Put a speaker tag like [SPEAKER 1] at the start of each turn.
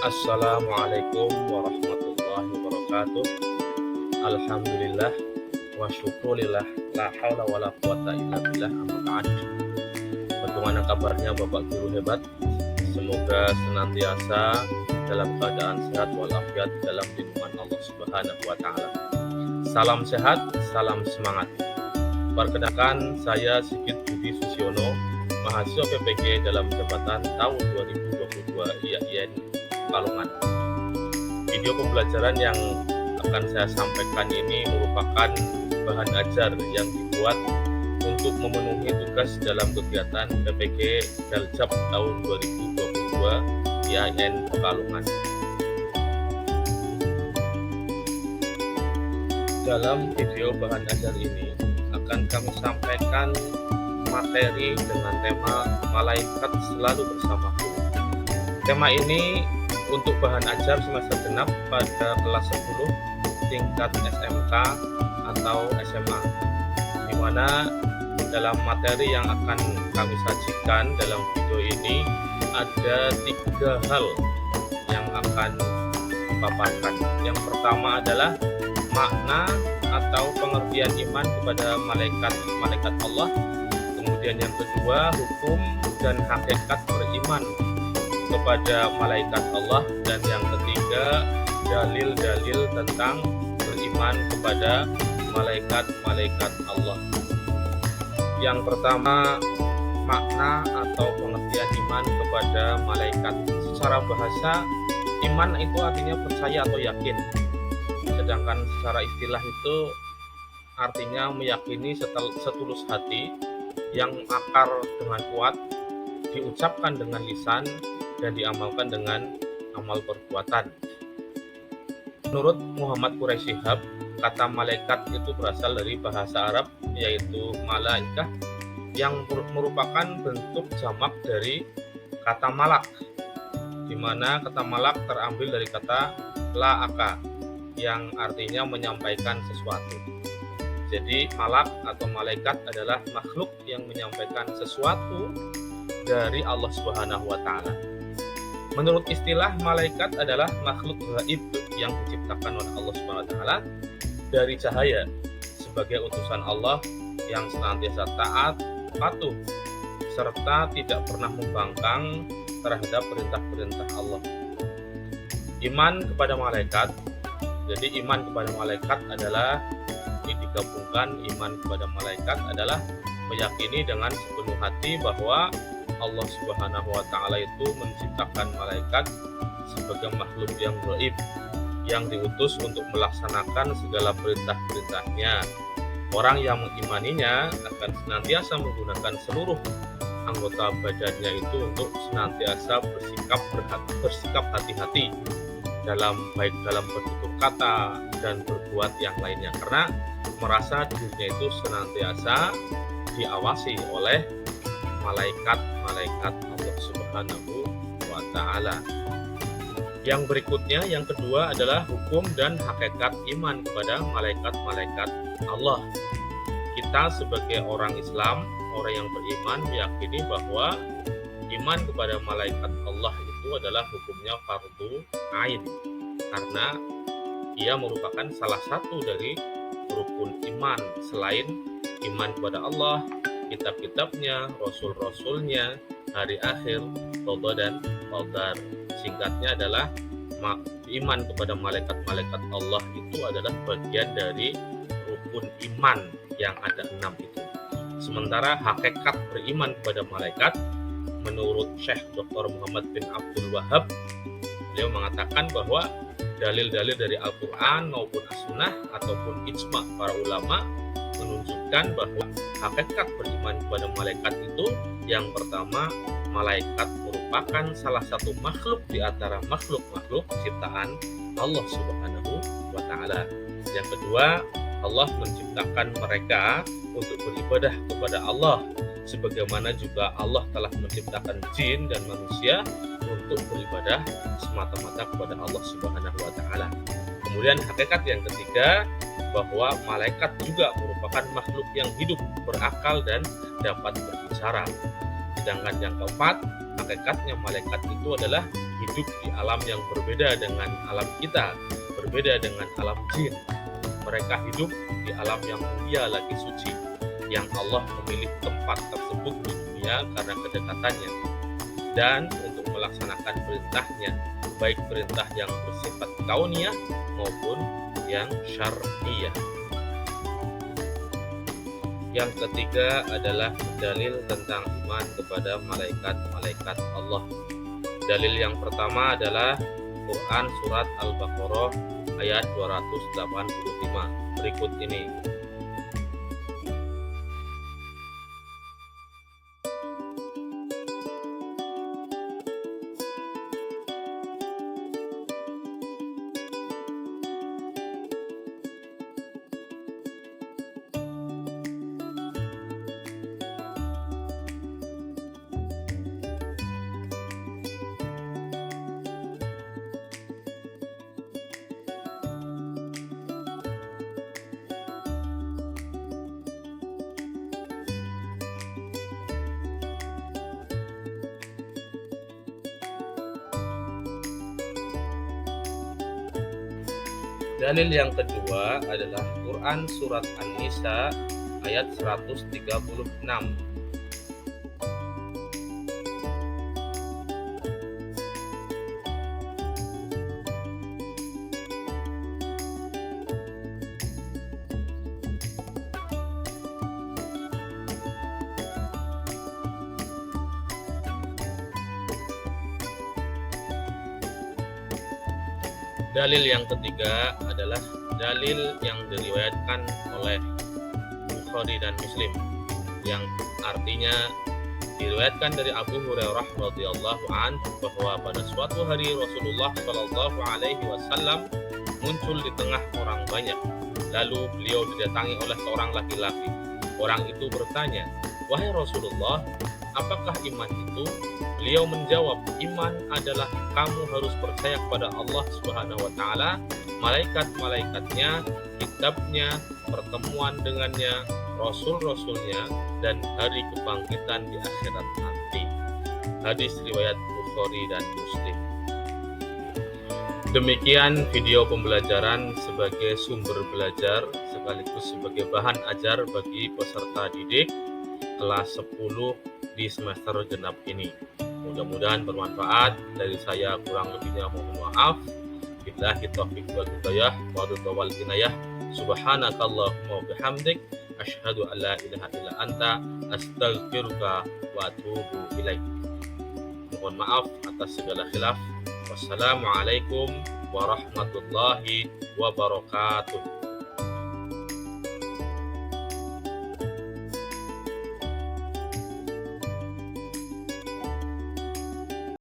[SPEAKER 1] Assalamualaikum warahmatullahi wabarakatuh. Alhamdulillah wa syukurillah, la haula wala quwata illa billah, amma ba'd. Bagaimana kabarnya Bapak Guru hebat? Semoga senantiasa dalam keadaan sehat walafiat dalam lindungan Allah Subhanahu wa taala. Salam sehat, salam semangat. Perkenalkan, saya Sigit Budi Susiono, mahasiswa PPG dalam jabatan tahun 2022 IAIN Pekalongan. Video pembelajaran yang akan saya sampaikan ini merupakan bahan ajar yang dibuat untuk memenuhi tugas dalam kegiatan PPG Daljab tahun 2022 IAIN Pekalongan. Dalam video bahan ajar ini akan kami sampaikan materi dengan tema Malaikat Selalu Bersamaku. Tema ini untuk bahan ajar semester genap pada kelas 10 tingkat SMK atau SMA, di mana dalam materi yang akan kami sajikan dalam video ini ada 3 hal yang akan dipaparkan. Yang pertama adalah makna atau pengertian iman kepada malaikat Allah. Kemudian yang kedua, hukum dan hakikat beriman kepada malaikat Allah, dan yang ketiga, dalil-dalil tentang beriman kepada malaikat-malaikat Allah. Yang pertama, makna atau pengertian iman kepada malaikat. Secara bahasa, iman itu artinya percaya atau yakin. Sedangkan secara istilah itu artinya meyakini setulus hati, yang akar dengan kuat, diucapkan dengan lisan, dan diamalkan dengan amal perbuatan. Menurut Muhammad Quraisy Shihab, kata malaikat itu berasal dari bahasa Arab, yaitu malaikah, yang merupakan bentuk jamak dari kata malak, di mana kata malak terambil dari kata la'aka, yang artinya menyampaikan sesuatu. Jadi malak atau malaikat adalah makhluk yang menyampaikan sesuatu dari Allah Subhanahu wa taala. Menurut istilah, malaikat adalah makhluk gaib yang diciptakan oleh Allah Subhanahu wa taala dari cahaya sebagai utusan Allah yang senantiasa taat, patuh, serta tidak pernah membangkang terhadap perintah-perintah Allah. Iman kepada malaikat. Jadi iman kepada malaikat adalah digabungkan, iman kepada malaikat adalah meyakini dengan sepenuh hati bahwa Allah Subhanahu wa taala itu menciptakan malaikat sebagai makhluk yang gaib yang diutus untuk melaksanakan segala perintah-perintahnya. Orang yang mengimaninya akan senantiasa menggunakan seluruh anggota badannya itu untuk senantiasa bersikap hati-hati baik dalam bertutur kata dan berbuat yang lainnya, karena merasa dirinya itu senantiasa diawasi oleh malaikat Allah Subhanahu wa taala. Yang berikutnya, yang kedua adalah hukum dan hakikat iman kepada malaikat-malaikat Allah. Kita sebagai orang Islam, orang yang beriman, meyakini bahwa iman kepada malaikat Allah itu adalah hukumnya fardu ain, karena ia merupakan salah satu dari rukun iman selain iman kepada Allah, kitab-kitabnya, rasul-rasulnya, hari akhir, qada dan qadar. Singkatnya adalah iman kepada malaikat-malaikat Allah itu adalah bagian dari rukun iman yang ada 6 itu. Sementara hakikat beriman kepada malaikat, menurut Syekh Dr. Muhammad bin Abdul Wahab, beliau mengatakan bahwa dalil-dalil dari Al-Quran maupun As-Sunnah ataupun ijma para ulama menunjukkan bahwa hakikat beriman kepada malaikat itu, yang pertama, malaikat merupakan salah satu makhluk di antara makhluk-makhluk ciptaan Allah Subhanahu wa taala. Yang kedua, Allah menciptakan mereka untuk beribadah kepada Allah, sebagaimana juga Allah telah menciptakan jin dan manusia untuk beribadah semata-mata kepada Allah Subhanahu wa taala. Kemudian hakikat yang ketiga, bahwa malaikat juga merupakan makhluk yang hidup, berakal, dan dapat berbicara. Sedangkan yang keempat, hakikatnya malaikat itu adalah hidup di alam yang berbeda dengan alam kita, berbeda dengan alam jin. Mereka hidup di alam yang mulia lagi suci, yang Allah memilih tempat tersebut di dunia karena kedekatannya, dan untuk melaksanakan perintahnya, baik perintah yang bersifat kauniyah maupun yang syar'iyah. Yang ketiga adalah dalil tentang iman kepada malaikat-malaikat Allah. Dalil yang pertama adalah Quran Surat Al-Baqarah ayat 285 berikut ini. Dalil yang kedua adalah Quran Surat An-Nisa ayat 136. Dalil yang ketiga adalah dalil yang diriwayatkan oleh Bukhari dan Muslim, yang artinya diriwayatkan dari Abu Hurairah radhiyallahu anhu bahwa pada suatu hari Rasulullah shallallahu alaihi wasallam muncul di tengah orang banyak. Lalu beliau didatangi oleh seorang laki-laki. Orang itu bertanya, "Wahai Rasulullah, apakah iman itu?" Beliau menjawab, "Iman adalah kamu harus percaya kepada Allah Subhanahu wa taala, malaikat-malaikatnya, kitabnya, pertemuan dengannya, rasul-rasulnya, dan hari kebangkitan di akhirat nanti." Hadis riwayat Bukhari dan Muslim. Demikian video pembelajaran sebagai sumber belajar sekaligus sebagai bahan ajar bagi peserta didik kelas 10 di semester genap ini. Mudah-mudahan bermanfaat. Dari saya kurang lebihnya mohon maaf. Billahi taufiq wal hidayah wa ridha wal inayah. Subhanakallahumma wa bihamdik asyhadu an la ilaha illa anta astaghfiruka wa atubu ilaik. Mohon maaf atas segala khilaf. Wassalamualaikum warahmatullahi wabarakatuh.